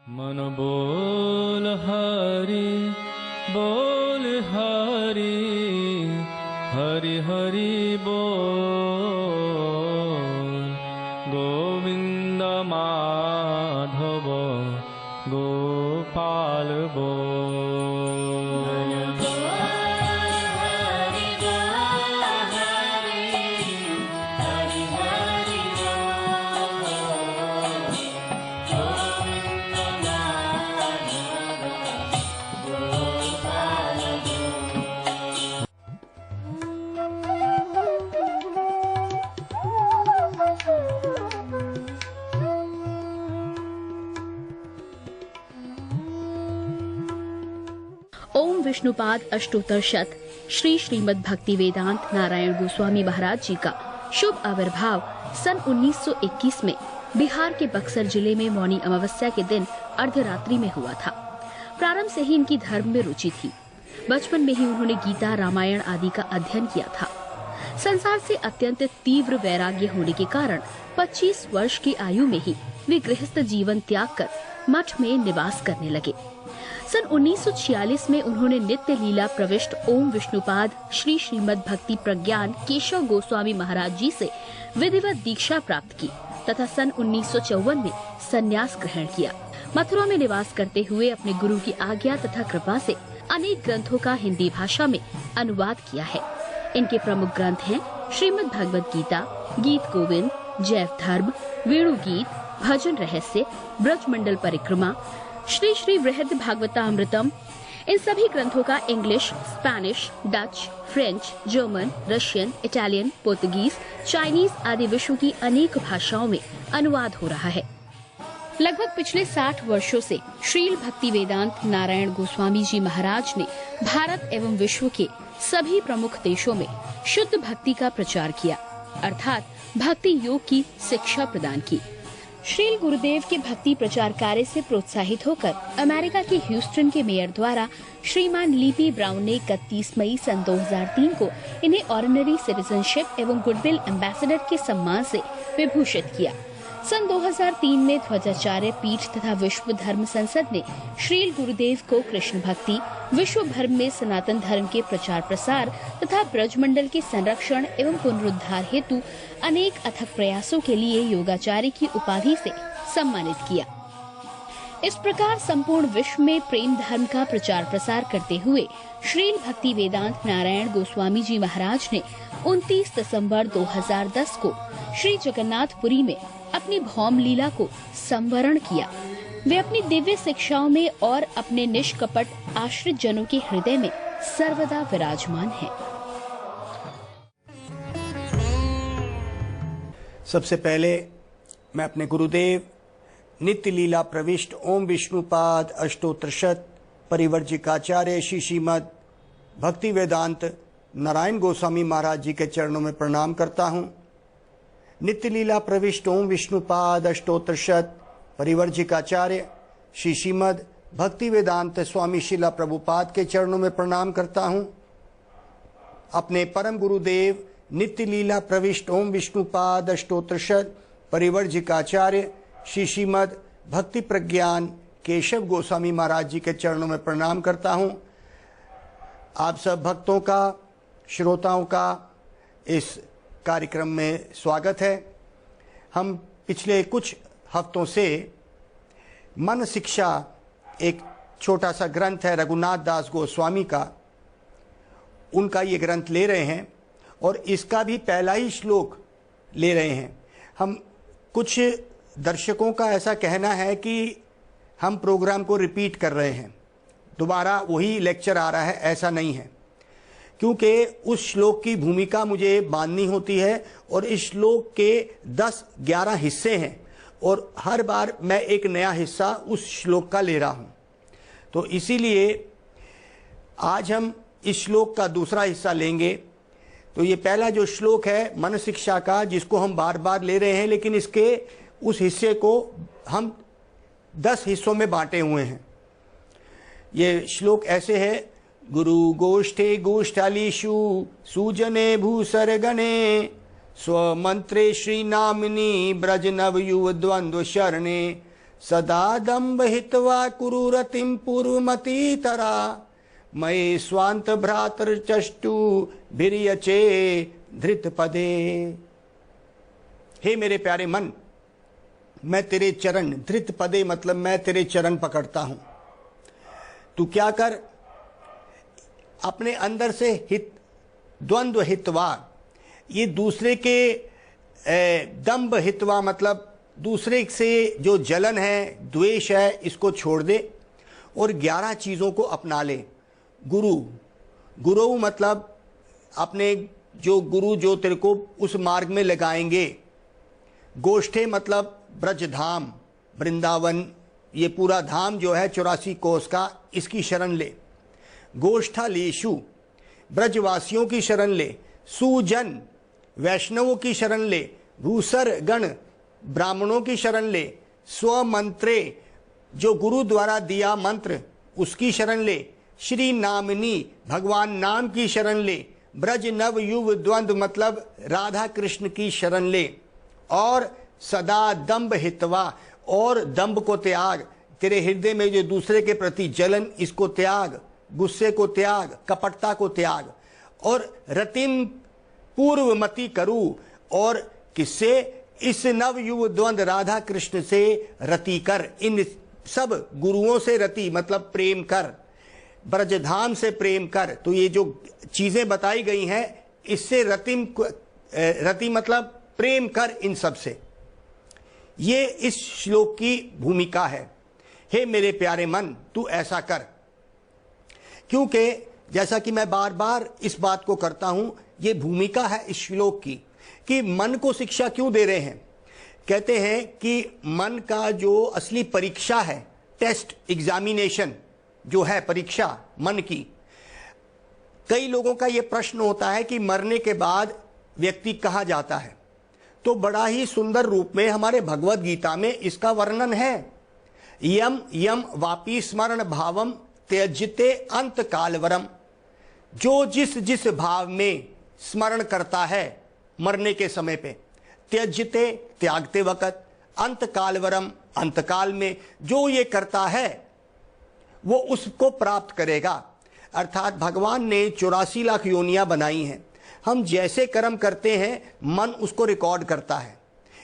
मन बोल हरि हरि हरि बोल गोविंद माधव गोपाल बोल। ओम विष्णुपाद अष्टोत्तर शत श्री श्रीमद् भक्ति वेदांत नारायण गोस्वामी महाराज जी का शुभ आविर्भाव सन 1921 में बिहार के बक्सर जिले में मौनी अमावस्या के दिन अर्धरात्रि में हुआ था। प्रारंभ से ही इनकी धर्म में रुचि थी। बचपन में ही उन्होंने गीता रामायण आदि का अध्ययन किया था। संसार से अत्यंत तीव्र वैराग्य होने के कारण 25 वर्ष की आयु में ही वे गृहस्थ जीवन त्याग कर मठ में निवास करने लगे। सन 1946 में उन्होंने नित्य लीला प्रविष्ट ओम विष्णुपाद श्री श्रीमद् भक्ति प्रज्ञान केशव गोस्वामी महाराज जी से विधिवत दीक्षा प्राप्त की तथा सन 1954 में संन्यास ग्रहण किया। मथुरा में निवास करते हुए अपने गुरु की आज्ञा तथा कृपा से अनेक ग्रंथों का हिंदी भाषा में अनुवाद किया है। इनके प्रमुख ग्रंथ हैं श्रीमद् भगवद गीता, गीत गोविंद, जैव धर्म, वेणु गीत, भजन रहस्य, ब्रजमंडल परिक्रमा, श्री श्री वृहद भागवतामृतम। इन सभी ग्रंथों का English, Spanish, Dutch, French, German, Russian, Italian, Portuguese, Chinese आदि विश्व की अनेक भाषाओं में अनुवाद हो रहा है। लगभग पिछले 60 वर्षों से श्रील भक्ति वेदांत नारायण गोस्वामी जी महाराज ने भारत एवं विश्व के सभी प्रमुख देशों में शुद्ध भक्ति का प्रचार किया, अर्थात भक्ति योग की शिक्षा प्रदान की। श्रील गुरुदेव के भक्ति प्रचार कार्य से प्रोत्साहित होकर अमेरिका के ह्यूस्टन के मेयर द्वारा श्रीमान लीपी ब्राउन ने 31 मई सन 2003 को इन्हें ऑर्डिनरी सिटीजनशिप एवं गुडविल एम्बेसडर के सम्मान से विभूषित किया। सन 2003 में ध्वजाचार्य पीठ तथा विश्व धर्म संसद ने श्रील गुरुदेव को कृष्ण भक्ति, विश्व भर में सनातन धर्म के प्रचार प्रसार तथा ब्रजमंडल के संरक्षण एवं पुनरुद्धार हेतु अनेक अथक प्रयासों के लिए योगाचार्य की उपाधि से सम्मानित किया। इस प्रकार संपूर्ण विश्व में प्रेम धर्म का प्रचार प्रसार करते हुए श्रील भक्ति वेदांत नारायण गोस्वामी जी महाराज ने 29 दिसंबर 2010 को श्री जगन्नाथपुरी में अपनी भौम लीला को संवरण किया। वे अपनी दिव्य शिक्षाओं में और अपने निष्कपट आश्रित जनों के हृदय में सर्वदा विराजमान हैं। सबसे पहले मैं अपने गुरुदेव नित्य लीला प्रविष्ट ओम विष्णुपाद अष्टोत्तर शत परिवर्जिकाचार्य श्री श्रीमद् भक्ति वेदांत नारायण गोस्वामी महाराज जी के चरणों में प्रणाम करता हूँ। नित्य लीला प्रविष्ट ओम विष्णुपाद अष्टोत्तर शत परिवर्जिकाचार्य श्री श्रीमद् भक्ति वेदांत स्वामी शिला प्रभुपाद के चरणों में प्रणाम करता हूँ। अपने परम गुरुदेव नित्य लीला प्रविष्ट ओम विष्णुपाद अष्टोत्तर शत परिवर्जिकाचार्य श्री श्रीमद् भक्ति प्रज्ञान केशव गोस्वामी महाराज जी के चरणों में प्रणाम करता हूँ। आप सब भक्तों का, श्रोताओं का इस कार्यक्रम में स्वागत है। हम पिछले कुछ हफ्तों से मन शिक्षा एक छोटा सा ग्रंथ है रघुनाथ दास गोस्वामी का, उनका ये ग्रंथ ले रहे हैं और इसका भी पहला ही श्लोक ले रहे हैं। हम कुछ दर्शकों का ऐसा कहना है कि हम प्रोग्राम को रिपीट कर रहे हैं, दोबारा वही लेक्चर आ रहा है। ऐसा नहीं है, क्योंकि उस श्लोक की भूमिका मुझे बांधनी होती है और इस श्लोक के 10-11 हिस्से हैं और हर बार मैं एक नया हिस्सा उस श्लोक का ले रहा हूं। तो इसीलिए आज हम इस श्लोक का दूसरा हिस्सा लेंगे। तो ये पहला जो श्लोक है मन शिक्षा का, जिसको हम बार बार ले रहे हैं, लेकिन इसके उस हिस्से को हम 10 हिस्सों में बांटे हुए हैं। ये श्लोक ऐसे है, गुरु गोष्ठे गोष्ठालीषु सुजने भूसरगणे स्वमंत्रे श्रीनामिनी ब्रज नव युव द्वंद्व शरणे सदा दम्भ हित्वा कुरु रतिम पूर्वमती तरा मये स्वांत भ्रातर चष्टु भिर्यचे धृत पदे। हे मेरे प्यारे मन, मैं तेरे चरण, धृत पदे मतलब मैं तेरे चरण पकड़ता हूं। तू क्या कर, अपने अंदर से हित, द्वंद्व हितवा, ये दूसरे के दंभ हितवा मतलब दूसरे से जो जलन है, द्वेष है, इसको छोड़ दे और 11 चीज़ों को अपना ले। गुरु, गुरु मतलब अपने जो गुरु जो तेरे को उस मार्ग में लगाएंगे। गोष्ठे मतलब ब्रजधाम, वृंदावन, ये पूरा धाम जो है 84 कोस का, इसकी शरण ले। गोष्ठालीशु, ब्रजवासियों की शरण ले। सुजन, वैष्णवों की शरण ले। भूसर गण, ब्राह्मणों की शरण ले। स्वमंत्रे, जो गुरु द्वारा दिया मंत्र उसकी शरण ले। श्री नामिनी, भगवान नाम की शरण ले। ब्रज नव युव द्वंद्व मतलब राधा कृष्ण की शरण ले। और सदा दंभ हितवा, और दंभ को त्याग, तेरे हृदय में जो दूसरे के प्रति जलन, इसको त्याग, गुस्से को त्याग, कपटता को त्याग। और रतिम पूर्वमति करू, और किससे, इस नव युव द्वंद्व राधा कृष्ण से रति कर। इन सब गुरुओं से रति मतलब प्रेम कर, ब्रजधाम से प्रेम कर। तो ये जो चीजें बताई गई हैं, इससे रति मतलब प्रेम कर इन सब से। ये इस श्लोक की भूमिका है। हे मेरे प्यारे मन, तू ऐसा कर। क्योंकि जैसा कि मैं बार बार इस बात को करता हूं, ये भूमिका है इस श्लोक की कि मन को शिक्षा क्यों दे रहे हैं। कहते हैं कि मन का जो असली परीक्षा है, टेस्ट, एग्जामिनेशन जो है, परीक्षा मन की। कई लोगों का यह प्रश्न होता है कि मरने के बाद व्यक्ति कहाँ जाता है। तो बड़ा ही सुंदर रूप में हमारे भगवत गीता में इसका वर्णन है। यम यम वापी स्मरण भावम त्यजते अंत कालवरम। जो जिस जिस भाव में स्मरण करता है मरने के समय पे, त्यजते त्यागते वक्त, अंत कालवरम अंतकाल में जो ये करता है वो उसको प्राप्त करेगा। अर्थात भगवान ने 84 लाख योनियां बनाई हैं। हम जैसे कर्म करते हैं मन उसको रिकॉर्ड करता है।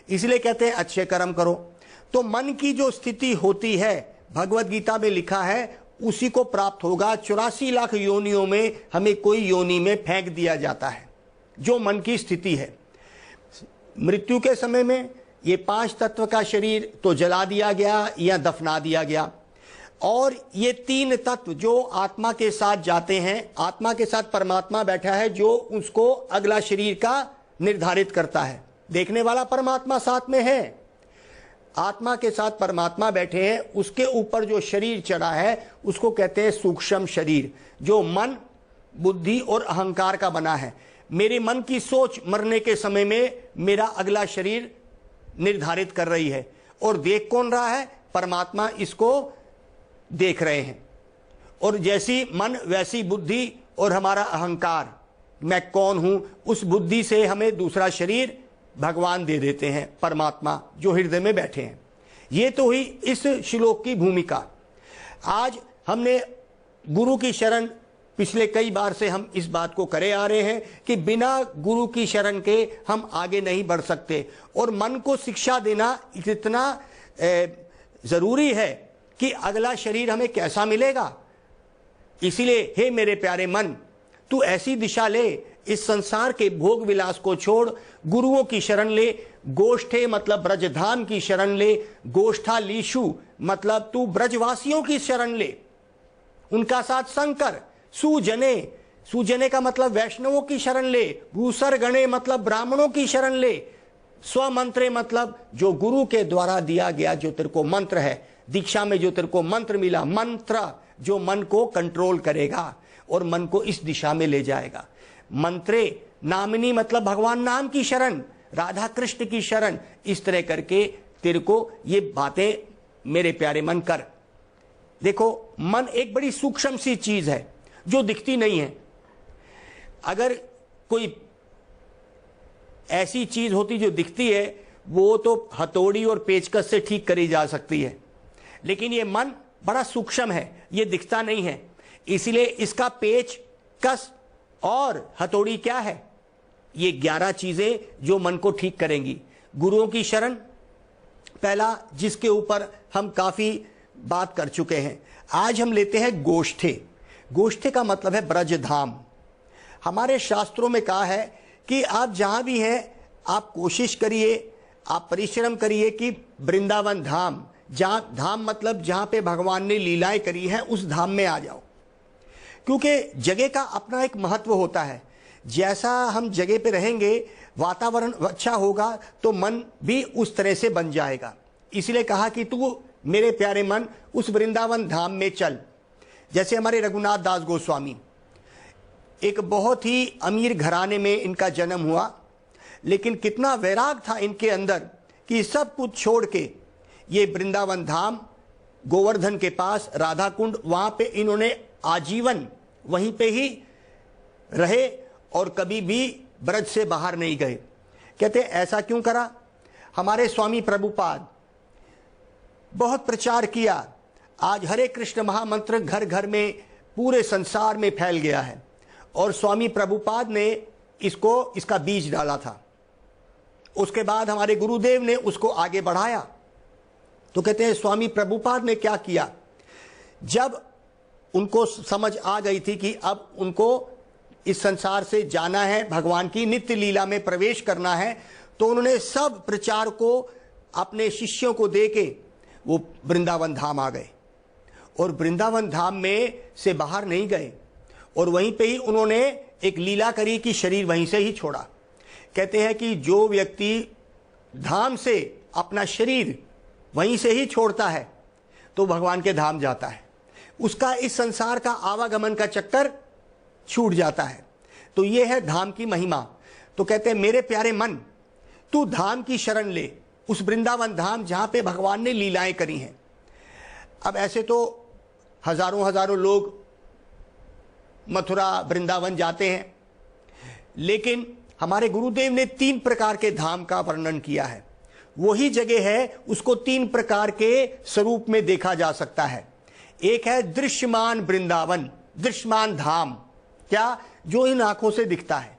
इसलिए कहते हैं अच्छे कर्म करो। तो मन की जो स्थिति होती है, भगवत गीता में लिखा है, उसी को प्राप्त होगा। 84 लाख योनियों में हमें कोई योनि में फेंक दिया जाता है, जो मन की स्थिति है। मृत्यु के समय में ये 5 तत्व का शरीर तो जला दिया गया या दफना दिया गया, और ये 3 तत्व जो आत्मा के साथ जाते हैं, आत्मा के साथ परमात्मा बैठा है जो उसको अगला शरीर का निर्धारित करता है। देखने वाला परमात्मा साथ में है, आत्मा के साथ परमात्मा बैठे हैं। उसके ऊपर जो शरीर चढ़ा है उसको कहते हैं सूक्ष्म शरीर, जो मन, बुद्धि और अहंकार का बना है। मेरे मन की सोच मरने के समय में मेरा अगला शरीर निर्धारित कर रही है, और देख कौन रहा है, परमात्मा इसको देख रहे हैं। और जैसी मन वैसी बुद्धि और हमारा अहंकार, मैं कौन हूं, उस बुद्धि से हमें दूसरा शरीर भगवान दे देते हैं, परमात्मा जो हृदय में बैठे हैं। ये तो हुई इस श्लोक की भूमिका। आज हमने गुरु की शरण, पिछले कई बार से हम इस बात को करे आ रहे हैं कि बिना गुरु की शरण के हम आगे नहीं बढ़ सकते। और मन को शिक्षा देना इतना जरूरी है कि अगला शरीर हमें कैसा मिलेगा। इसीलिए हे मेरे प्यारे मन, तू ऐसी दिशा ले, इस संसार के भोग विलास को छोड़, गुरुओं की शरण ले। गोष्ठे मतलब ब्रजधाम की शरण ले। गोष्ठालीशु मतलब तू ब्रजवासियों की शरण ले, उनका साथ संग कर। सुजने, सुजने का मतलब वैष्णवों की शरण ले। भूसर गणे मतलब ब्राह्मणों की शरण ले। स्वमंत्रे मतलब जो गुरु के द्वारा दिया गया जो तेरे को मंत्र है, दीक्षा में जो तेरे को मंत्र मिला, मंत्र जो मन को कंट्रोल करेगा और मन को इस दिशा में ले जाएगा। मंत्रे नामिनी मतलब भगवान नाम की शरण, राधा कृष्ण की शरण। इस तरह करके तेरे को ये बातें मेरे प्यारे मन कर। देखो, मन एक बड़ी सूक्ष्म सी चीज है जो दिखती नहीं है। अगर कोई ऐसी चीज होती जो दिखती है, वो तो हथौड़ी और पेचकस से ठीक करी जा सकती है, लेकिन ये मन बड़ा सूक्ष्म है, ये दिखता नहीं है। इसीलिए इसका पेच, कस और हथौड़ी क्या है? ये 11 चीजें जो मन को ठीक करेंगी। गुरुओं की शरण पहला, जिसके ऊपर हम काफी बात कर चुके हैं। आज हम लेते हैं गोष्ठे। गोष्ठे का मतलब है ब्रज धाम। हमारे शास्त्रों में कहा है कि आप जहां भी हैं, आप कोशिश करिए, आप परिश्रम करिए कि वृंदावन धाम, जहां धाम मतलब जहां पे भगवान ने लीलाएं करी है, उस धाम में आ जाओ। क्योंकि जगह का अपना एक महत्व होता है। जैसा हम जगह पे रहेंगे, वातावरण अच्छा होगा तो मन भी उस तरह से बन जाएगा। इसलिए कहा कि तू मेरे प्यारे मन उस वृंदावन धाम में चल। जैसे हमारे रघुनाथ दास गोस्वामी, एक बहुत ही अमीर घराने में इनका जन्म हुआ, लेकिन कितना वैराग था इनके अंदर कि सब कुछ छोड़ के ये वृंदावन धाम, गोवर्धन के पास राधा कुंड, वहां पे इन्होंने आजीवन वहीं पे ही रहे और कभी भी ब्रज से बाहर नहीं गए। कहते ऐसा क्यों करा? हमारे स्वामी प्रभुपाद बहुत प्रचार किया। आज हरे कृष्ण महामंत्र घर घर में, पूरे संसार में फैल गया है और स्वामी प्रभुपाद ने इसका बीज डाला था। उसके बाद हमारे गुरुदेव ने उसको आगे बढ़ाया। तो कहते हैं स्वामी प्रभुपाद ने क्या किया, जब उनको समझ आ गई थी कि अब उनको इस संसार से जाना है, भगवान की नित्य लीला में प्रवेश करना है, तो उन्होंने सब प्रचार को अपने शिष्यों को देके वो वृंदावन धाम आ गए और वृंदावन धाम में से बाहर नहीं गए और वहीं पे ही उन्होंने एक लीला करी कि शरीर वहीं से ही छोड़ा। कहते हैं कि जो व्यक्ति धाम से अपना शरीर वहीं से ही छोड़ता है तो भगवान के धाम जाता है, उसका इस संसार का आवागमन का चक्कर छूट जाता है। तो ये है धाम की महिमा। तो कहते हैं मेरे प्यारे मन, तू धाम की शरण ले, उस वृंदावन धाम जहां पे भगवान ने लीलाएं करी हैं। अब ऐसे तो हजारों हजारों लोग मथुरा वृंदावन जाते हैं, लेकिन हमारे गुरुदेव ने 3 प्रकार के धाम का वर्णन किया है। वही जगह है, उसको 3 प्रकार के स्वरूप में देखा जा सकता है। एक है दृश्यमान वृंदावन, दृश्यमान धाम, क्या? जो इन आंखों से दिखता है।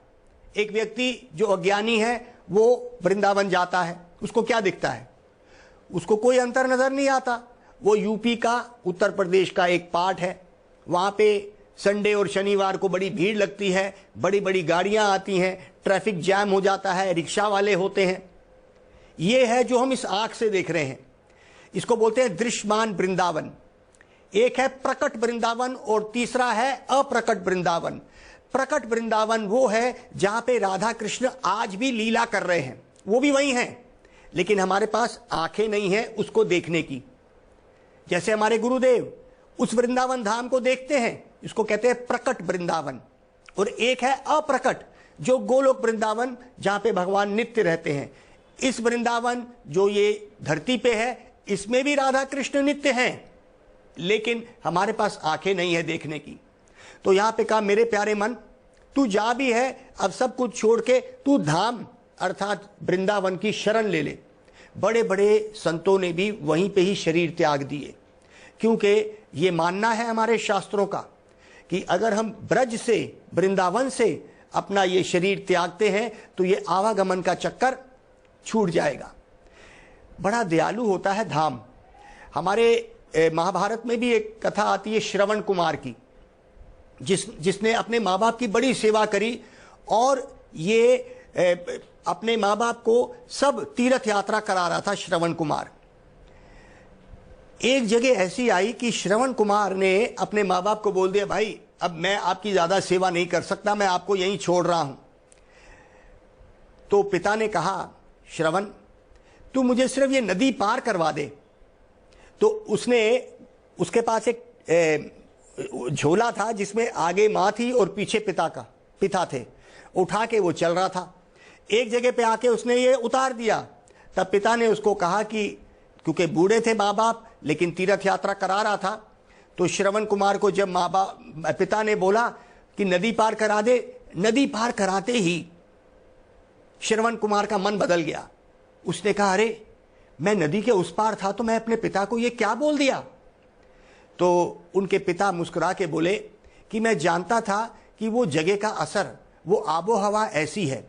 एक व्यक्ति जो अज्ञानी है वो वृंदावन जाता है, उसको क्या दिखता है? उसको कोई अंतर नजर नहीं आता। वो यूपी का, उत्तर प्रदेश का एक पार्ट है, वहां पे संडे और शनिवार को बड़ी भीड़ लगती है, बड़ी बड़ी गाड़ियां आती हैं, ट्रैफिक जैम हो जाता है, रिक्शा वाले होते हैं। ये है जो हम इस आंख से देख रहे हैं, इसको बोलते हैं दृश्यमान वृंदावन। एक है प्रकट वृंदावन और तीसरा है अप्रकट वृंदावन। प्रकट वृंदावन वो है जहां पे राधा कृष्ण आज भी लीला कर रहे हैं, वो भी वही हैं, लेकिन हमारे पास आंखें नहीं हैं उसको देखने की। जैसे हमारे गुरुदेव उस वृंदावन धाम को देखते हैं, इसको कहते हैं प्रकट वृंदावन। और एक है अप्रकट, जो गोलोक वृंदावन, जहां पे भगवान नित्य रहते हैं। इस वृंदावन जो ये धरती पे है, इसमें भी राधा कृष्ण नित्य हैं, लेकिन हमारे पास आंखें नहीं है देखने की। तो यहां पे कहा मेरे प्यारे मन, तू जा भी है, अब सब कुछ छोड़ के तू धाम अर्थात वृंदावन की शरण ले ले। बड़े बड़े संतों ने भी वहीं पे ही शरीर त्याग दिए, क्योंकि ये मानना है हमारे शास्त्रों का कि अगर हम ब्रज से, वृंदावन से अपना ये शरीर त्यागते हैं तो ये आवागमन का चक्कर छूट जाएगा। बड़ा दयालु होता है धाम। हमारे महाभारत में भी एक कथा आती है श्रवण कुमार की, जिसने अपने माँ बाप की बड़ी सेवा करी और ये अपने माँ बाप को सब तीर्थ यात्रा करा रहा था श्रवण कुमार। एक जगह ऐसी आई कि श्रवण कुमार ने अपने माँ बाप को बोल दिया, भाई अब मैं आपकी ज्यादा सेवा नहीं कर सकता, मैं आपको यहीं छोड़ रहा हूं। तो पिता ने कहा, श्रवण तू मुझे सिर्फ ये नदी पार करवा दे। तो उसके पास एक झोला था जिसमें आगे माँ थी और पीछे पिता थे, उठा के वो चल रहा था। एक जगह पे आके उसने ये उतार दिया। तब पिता ने उसको कहा कि क्योंकि बूढ़े थे माँ बाप, लेकिन तीर्थ यात्रा करा रहा था, तो श्रवण कुमार को जब पिता ने बोला कि नदी पार करा दे, नदी पार कराते ही श्रवण कुमार का मन बदल गया। उसने कहा, अरे मैं नदी के उस पार था तो मैं अपने पिता को ये क्या बोल दिया? तो उनके पिता मुस्कुरा के बोले कि मैं जानता था कि वो जगह का असर, वो आबो हवा ऐसी है,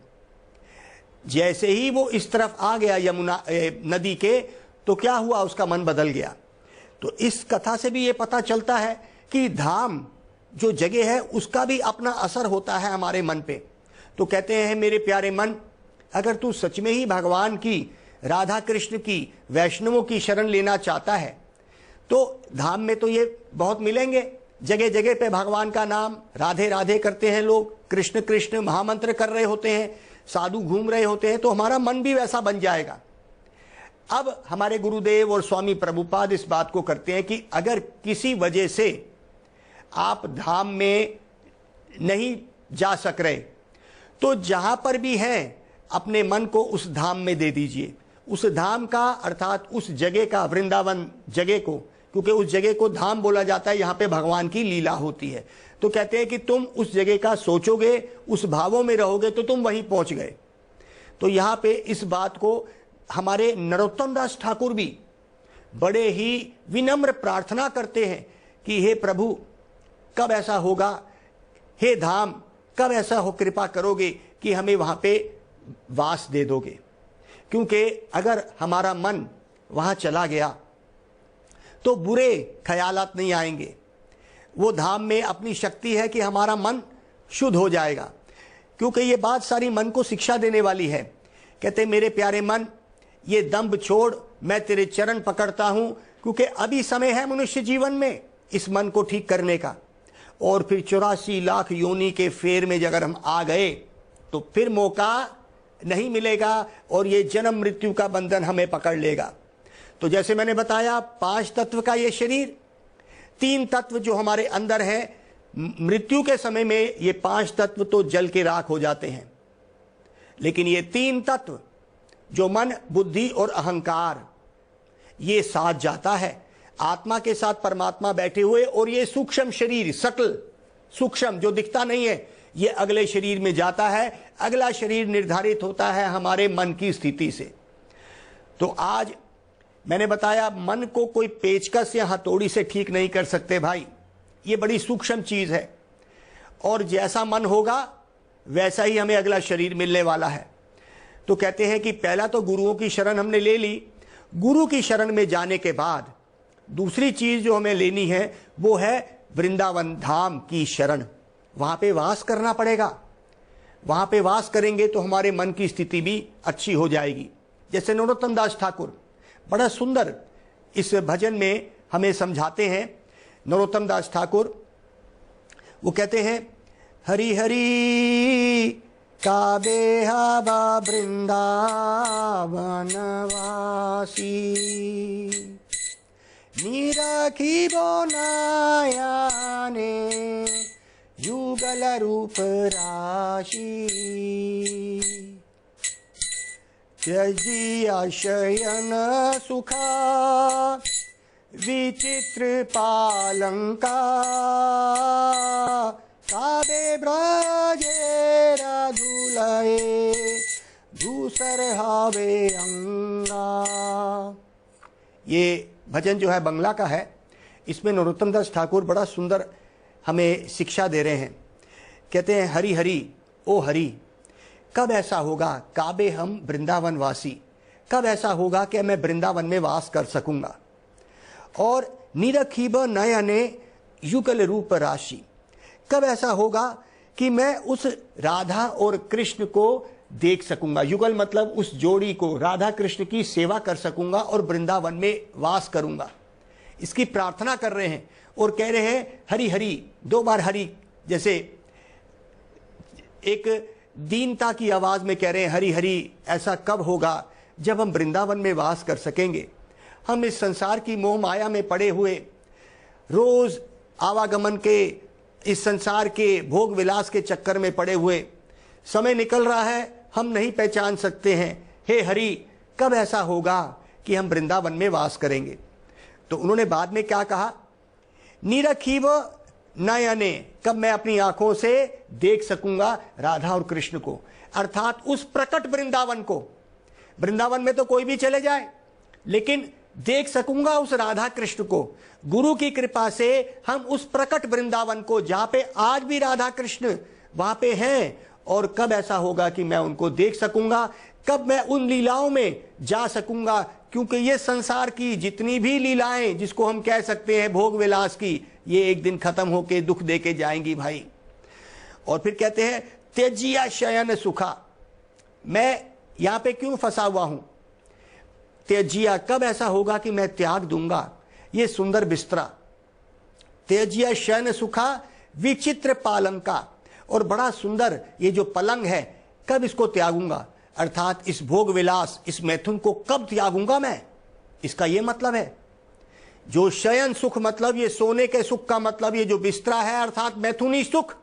जैसे ही वो इस तरफ आ गया यमुना नदी के, तो क्या हुआ, उसका मन बदल गया। तो इस कथा से भी ये पता चलता है कि धाम जो जगह है उसका भी अपना असर होता है हमारे मन पे। तो कहते हैं मेरे प्यारे मन, अगर तू सच में ही भगवान की, राधा कृष्ण की, वैष्णवों की शरण लेना चाहता है तो धाम में तो ये बहुत मिलेंगे। जगह जगह पे भगवान का नाम राधे राधे करते हैं लोग, कृष्ण कृष्ण महामंत्र कर रहे होते हैं, साधु घूम रहे होते हैं, तो हमारा मन भी वैसा बन जाएगा। अब हमारे गुरुदेव और स्वामी प्रभुपाद इस बात को करते हैं कि अगर किसी वजह से आप धाम में नहीं जा सक रहे तो जहां पर भी है अपने मन को उस धाम में दे दीजिए। उस धाम का अर्थात उस जगह का, वृंदावन जगह को, क्योंकि उस जगह को धाम बोला जाता है, यहाँ पे भगवान की लीला होती है। तो कहते हैं कि तुम उस जगह का सोचोगे, उस भावों में रहोगे तो तुम वहीं पहुंच गए। तो यहाँ पे इस बात को हमारे नरोत्तम दास ठाकुर भी बड़े ही विनम्र प्रार्थना करते हैं कि हे प्रभु कब ऐसा होगा, हे धाम कब ऐसा हो, कृपा करोगे कि हमें वहां पे वास दे दोगे। क्योंकि अगर हमारा मन वहां चला गया तो बुरे ख्यालात नहीं आएंगे। वो धाम में अपनी शक्ति है कि हमारा मन शुद्ध हो जाएगा, क्योंकि ये बात सारी मन को शिक्षा देने वाली है। कहते मेरे प्यारे मन, ये दंभ छोड़, मैं तेरे चरण पकड़ता हूं, क्योंकि अभी समय है मनुष्य जीवन में इस मन को ठीक करने का। और फिर 84 लाख योनि के फेर में अगर हम आ गए तो फिर मौका नहीं मिलेगा और ये जन्म मृत्यु का बंधन हमें पकड़ लेगा। तो जैसे मैंने बताया 5 तत्व का ये शरीर, 3 तत्व जो हमारे अंदर है, मृत्यु के समय में ये 5 तत्व तो जल के राख हो जाते हैं, लेकिन ये 3 तत्व जो मन, बुद्धि और अहंकार, ये साथ जाता है आत्मा के साथ परमात्मा बैठे हुए। और ये सूक्ष्म शरीर, सटल सूक्ष्म जो दिखता नहीं है, ये अगले शरीर में जाता है। अगला शरीर निर्धारित होता है हमारे मन की स्थिति से। तो आज मैंने बताया मन को कोई पेचकस या हथौड़ी से ठीक नहीं कर सकते भाई, ये बड़ी सूक्ष्म चीज है। और जैसा मन होगा वैसा ही हमें अगला शरीर मिलने वाला है। तो कहते हैं कि पहला तो गुरुओं की शरण हमने ले ली, गुरु की शरण में जाने के बाद दूसरी चीज जो हमें लेनी है वो है वृंदावन धाम की शरण। वहां पे वास करना पड़ेगा। वहां पे वास करेंगे तो हमारे मन की स्थिति भी अच्छी हो जाएगी। जैसे नरोत्तम दास ठाकुर बड़ा सुंदर इस भजन में हमें समझाते हैं। नरोत्तम दास ठाकुर वो कहते हैं, हरि हरि काबे हवा वृंदावन वासी, निरखी बोनायाने युगल रूप राशि, त्यजिया शयन सुखा विचित्र पालंका, काबे ब्रजे रघुलये धूसर हावे अंगा। ये भजन जो है बंगला का है। इसमें नरोत्तम दास ठाकुर बड़ा सुंदर हमें शिक्षा दे रहे हैं। कहते हैं हरि हरि, ओ हरि, कब ऐसा होगा, काबे हम वृंदावन वासी, कब ऐसा होगा कि मैं वृंदावन में वास कर सकूंगा। और निरखीब नयने युगल रूप राशि, कब ऐसा होगा कि मैं उस राधा और कृष्ण को देख सकूंगा। युगल मतलब उस जोड़ी को, राधा कृष्ण की सेवा कर सकूंगा और वृंदावन में वास करूंगा। इसकी प्रार्थना कर रहे हैं और कह रहे हैं हरि हरि, 2 बार हरि, जैसे एक दीनता की आवाज में कह रहे हैं हरि हरि। ऐसा कब होगा जब हम वृंदावन में वास कर सकेंगे। हम इस संसार की मोह माया में पड़े हुए, रोज आवागमन के, इस संसार के भोग विलास के चक्कर में पड़े हुए, समय निकल रहा है, हम नहीं पहचान सकते हैं। हे हरि, कब ऐसा होगा कि हम वृंदावन में वास करेंगे। तो उन्होंने बाद में क्या कहा, निरखीव नयने, कब मैं अपनी आंखों से देख सकूंगा राधा और कृष्ण को, अर्थात उस प्रकट वृंदावन को। वृंदावन में तो कोई भी चले जाए, लेकिन देख सकूंगा उस राधा कृष्ण को। गुरु की कृपा से हम उस प्रकट वृंदावन को, जहां पे आज भी राधा कृष्ण वहां पे हैं, और कब ऐसा होगा कि मैं उनको देख सकूंगा, कब मैं उन लीलाओं में जा सकूंगा, क्योंकि ये संसार की जितनी भी लीलाएं जिसको हम कह सकते हैं भोग विलास की, ये एक दिन खत्म होके दुख देके जाएंगी भाई। और फिर कहते हैं त्यजिया शयन सुखा। मैं यहां पे क्यों फंसा हुआ हूं? त्यजिया, कब ऐसा होगा कि मैं त्याग दूंगा ये सुंदर बिस्तरा। त्यजिया शयन सुखा विचित्र पालंका, और बड़ा सुंदर ये जो पलंग है, कब इसको त्यागूंगा, अर्थात इस भोग विलास, इस मैथुन को कब त्यागूंगा मैं, इसका ये मतलब है। जो शयन सुख, मतलब ये सोने के सुख का मतलब ये जो बिस्तरा है, अर्थात मैथुनी सुख,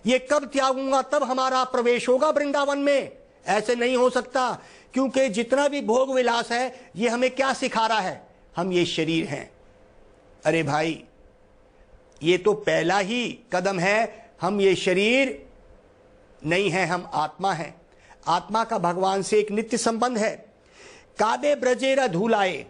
ये कब त्यागूंगा, तब हमारा प्रवेश होगा वृंदावन में। ऐसे नहीं हो सकता, क्योंकि जितना भी भोग विलास है ये हमें क्या सिखा रहा है, हम ये शरीर हैं। अरे भाई, ये तो पहला ही कदम है, हम ये शरीर नहीं है, हम आत्मा हैं। आत्मा का भगवान से एक नित्य संबंध है। काबे ब्रजेरा धूलाए,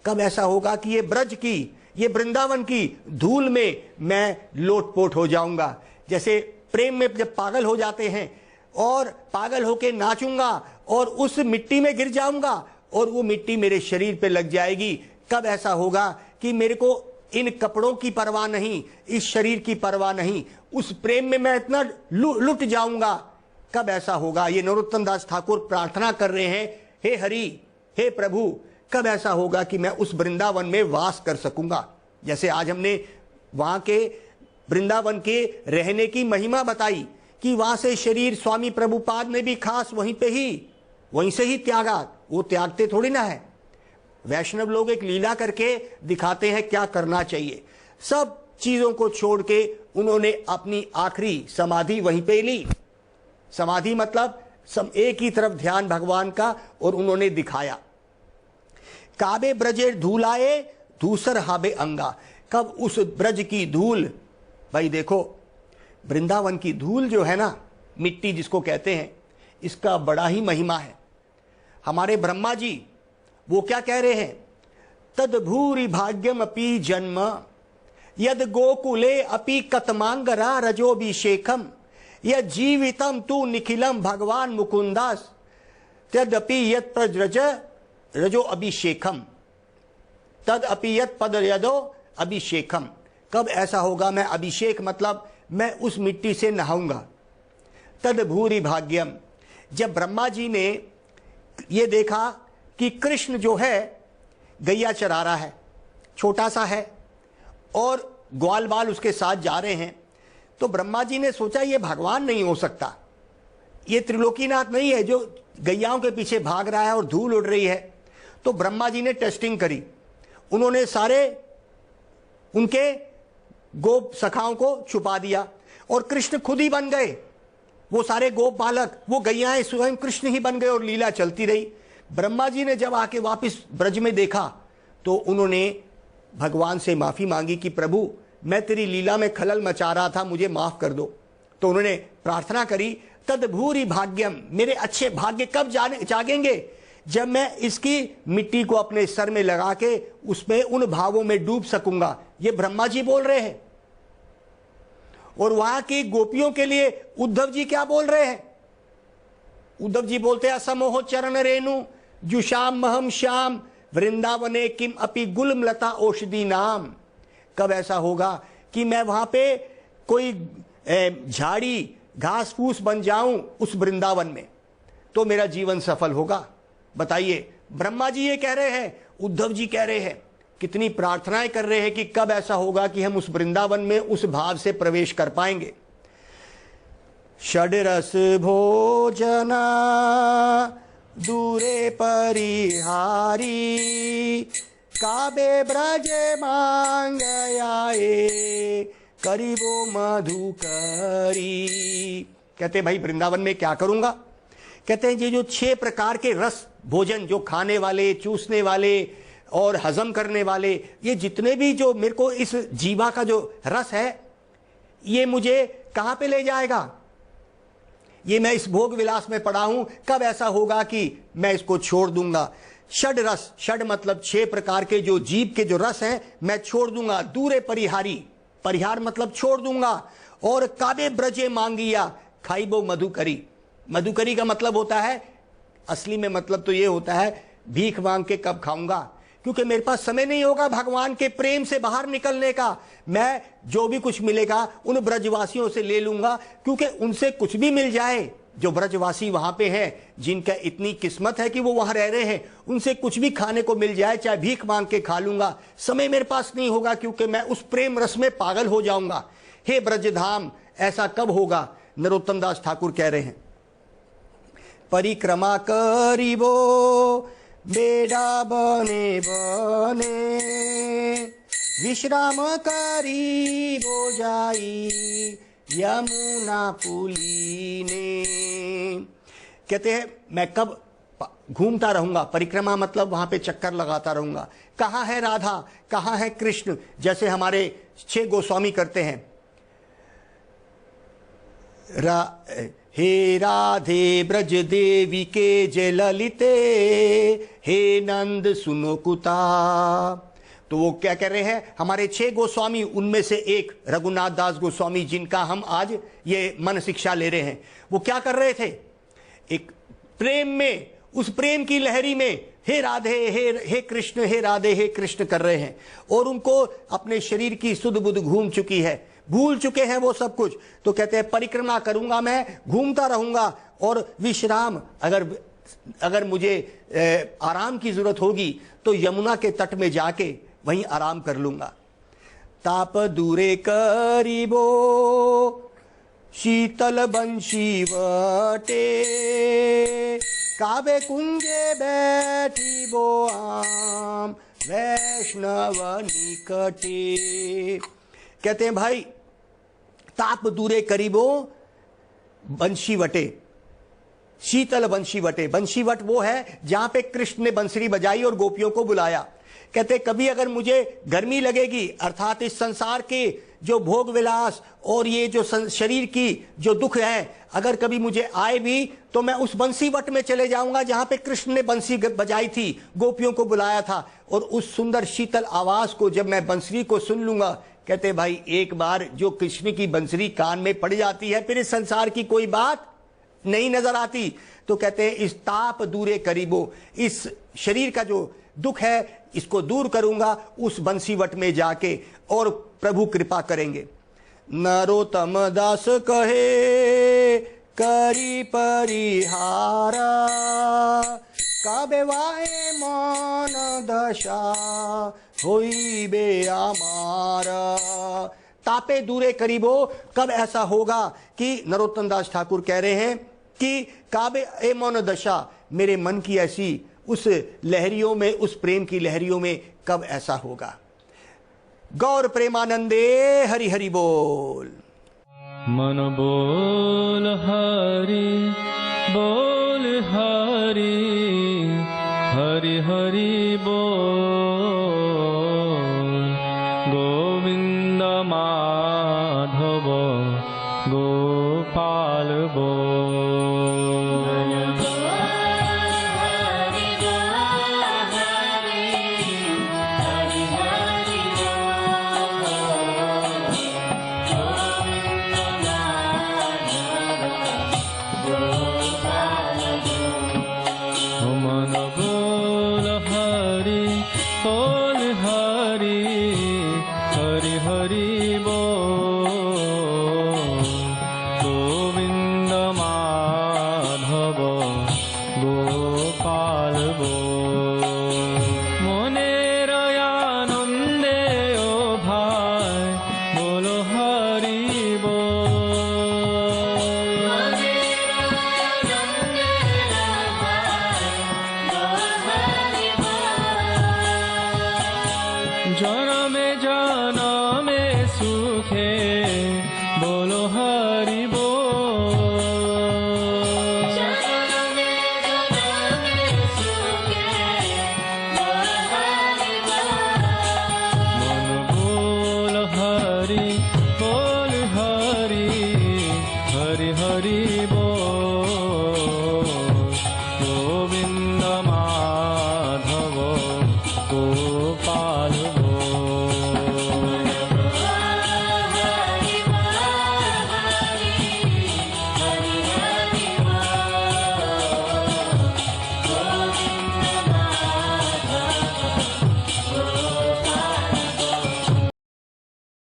कब ऐसा होगा कि ये ब्रज की, ये वृंदावन की धूल में मैं लोटपोट हो जाऊंगा। जैसे प्रेम में जब पागल हो जाते हैं, और पागल होके नाचूंगा और उस मिट्टी में गिर जाऊंगा और वो मिट्टी मेरे शरीर पे लग जाएगी। कब ऐसा होगा कि मेरे को इन कपड़ों की परवाह नहीं, इस शरीर की परवाह नहीं, उस प्रेम में मैं इतना लुट जाऊंगा। कब ऐसा होगा? ये नरोत्तम दास ठाकुर प्रार्थना कर रहे हैं, हे हरि, हे प्रभु, कब ऐसा होगा कि मैं उस वृंदावन में वास कर सकूंगा। जैसे आज हमने वहां के वृंदावन के रहने की महिमा बताई कि वहां से शरीर स्वामी प्रभुपाद ने भी खास वहीं से ही त्यागा। वो त्यागते थोड़ी ना है, वैष्णव लोग एक लीला करके दिखाते हैं क्या करना चाहिए। सब चीजों को छोड़ के उन्होंने अपनी आखिरी समाधि वहीं पे ली। समाधि मतलब एक ही तरफ ध्यान भगवान का, और उन्होंने दिखाया। काबे ब्रजे धूलाए धूसर हाबे अंगा, कब उस ब्रज की धूल, भाई देखो वृंदावन की धूल जो है ना, मिट्टी जिसको कहते हैं, इसका बड़ा ही महिमा है। हमारे ब्रह्मा जी वो क्या कह रहे हैं, तद भूरि भाग्यम अपि जन्म यद गोकुले अपि कतमांगरा रजोभिषेकम यद जीवितम तू निखिलम भगवान मुकुंदास तदपि यद प्रज रजो अभिषेकम तद अपि यद पद यदो अभिषेकम। कब ऐसा होगा? मैं अभिषेक मतलब मैं उस मिट्टी से नहाऊंगा। तद भूरि भाग्यम, जब ब्रह्मा जी ने ये देखा कि कृष्ण जो है गैया चरा रहा है, छोटा सा है, और ग्वाल बाल उसके साथ जा रहे हैं, तो ब्रह्मा जी ने सोचा ये भगवान नहीं हो सकता, ये त्रिलोकीनाथ नहीं है जो गैयाओं के पीछे भाग रहा है और धूल उड़ रही है। तो ब्रह्मा जी ने टेस्टिंग करी, उन्होंने सारे उनके गोप सखाओं को छुपा दिया और कृष्ण खुद ही बन गए। वो सारे गोप बालक, वो गैयाएं स्वयं कृष्ण ही बन गए और लीला चलती रही। ब्रह्मा जी ने जब आके वापस ब्रज में देखा तो उन्होंने भगवान से माफी मांगी कि प्रभु मैं तेरी लीला में खलल मचा रहा था, मुझे माफ कर दो। तो उन्होंने प्रार्थना करी, तद भूरि भाग्यम, मेरे अच्छे भाग्य कब जागेंगे? जब मैं इसकी मिट्टी को अपने सर में लगा के उसमें उन भावों में डूब सकूंगा। ये ब्रह्मा जी बोल रहे हैं। और वहां की गोपियों के लिए उद्धव जी क्या बोल रहे हैं? उद्धव जी बोलते हैं, असमोह चरण रेणु जुशाम महम श्याम वृंदावने किम अपि गुलमलता औषधि नाम। कब ऐसा होगा कि मैं वहां पे कोई झाड़ी घास फूस बन जाऊं उस वृंदावन में, तो मेरा जीवन सफल होगा। बताइए, ब्रह्मा जी ये कह रहे हैं, उद्धव जी कह रहे हैं, कितनी प्रार्थनाएं कर रहे हैं कि कब ऐसा होगा कि हम उस वृंदावन में उस भाव से प्रवेश कर पाएंगे। षडरस भोजना दूरे परिहारी काबे ब्रज मांगयाए करीबो मधुकरी। कहते भाई वृंदावन में क्या करूंगा? कहते हैं ये जो 6 प्रकार के रस भोजन, जो खाने वाले, चूसने वाले और हजम करने वाले, ये जितने भी जो मेरे को इस जीवा का जो रस है, ये मुझे कहां पे ले जाएगा? ये मैं इस भोग विलास में पड़ा हूं, कब ऐसा होगा कि मैं इसको छोड़ दूंगा? षड रस, षड मतलब 6 प्रकार के जो जीव के जो रस हैं मैं छोड़ दूंगा। दूरे परिहारी, परिहार मतलब छोड़ दूंगा। और काबे ब्रजे मांगिया खाइबो मधुकरी, मधुकरी का मतलब होता है, असली में मतलब तो ये होता है भीख मांग के कब खाऊंगा, क्योंकि मेरे पास समय नहीं होगा भगवान के प्रेम से बाहर निकलने का। मैं जो भी कुछ मिलेगा उन ब्रजवासियों से ले लूंगा, क्योंकि उनसे कुछ भी मिल जाए, जो ब्रजवासी वहां पे हैं, जिनका इतनी किस्मत है कि वो वहां रह रहे हैं, उनसे कुछ भी खाने को मिल जाए, चाहे भीख मांग के खा लूंगा। समय मेरे पास नहीं होगा क्योंकि मैं उस प्रेम रस में पागल हो जाऊंगा। हे ब्रजधाम, ऐसा कब होगा? नरोत्तम दास ठाकुर कह रहे हैं, परिक्रमा करिबो बेड़ा बने बने, विश्राम करिबो जाई यमुना पुलीने। कहते हैं मैं कब घूमता रहूंगा, परिक्रमा मतलब वहां पे चक्कर लगाता रहूंगा। कहाँ है राधा, कहाँ है कृष्ण, जैसे हमारे 6 गोस्वामी करते हैं। हे राधे ब्रज देवी के जय ललिते, हे नंद सुनो कुता। तो वो क्या कह रहे हैं, हमारे 6 गोस्वामी, उनमें से एक रघुनाथ दास गोस्वामी, जिनका हम आज ये मन शिक्षा ले रहे हैं, वो क्या कर रहे थे, एक प्रेम में, उस प्रेम की लहरी में हे राधे हे कृष्ण, हे राधे हे कृष्ण कर रहे हैं। और उनको अपने शरीर की सुध बुध घूम चुकी है, भूल चुके हैं वो सब कुछ। तो कहते हैं परिक्रमा करूंगा, मैं घूमता रहूंगा, और विश्राम, अगर मुझे आराम की जरूरत होगी तो यमुना के तट में जाके वहीं आराम कर लूंगा। ताप दूरे करीबो शीतल बंशी वटे, काबे कुंजे बैठी बो आम वैष्णव निकटे। कहते हैं भाई, ताप दूरे करीबो बंशी वटे, शीतल बंशी वटे। बंशी वट वो है जहां पे कृष्ण ने बंसरी बजाई और गोपियों को बुलाया। कहते कभी अगर मुझे गर्मी लगेगी, अर्थात इस संसार के जो भोग विलास और ये जो शरीर की जो दुख है, अगर कभी मुझे आए भी, तो मैं उस बंसी वट में चले जाऊंगा जहां पे कृष्ण ने बंसी बजाई थी, गोपियों को बुलाया था। और उस सुंदर शीतल आवाज को जब मैं बंसरी को सुन लूंगा, कहते भाई एक बार जो कृष्ण की बंसरी कान में पड़ जाती है, फिर इस संसार की कोई बात नहीं नजर आती। तो कहते हैं इस ताप दूरे करीबो, इस शरीर का जो दुख है इसको दूर करूंगा उस बंसीवट में जाके, और प्रभु कृपा करेंगे। नरोत्तम दास कहे करी परिहारा, काबे वाए मन दशा होई बे आमारा। तापे दूरे करीबो, कब ऐसा होगा कि नरोत्तम दास ठाकुर कह रहे हैं कि काबे ए मौन दशा, मेरे मन की ऐसी उस लहरियों में, उस प्रेम की लहरियों में कब ऐसा होगा। गौर प्रेमानंदे हरि हरि बोल। मन बोल हरि बोल हरि, हरि हरि बोल। गोविंद माधव गोपाल बोल। जनमे जनमे सुखे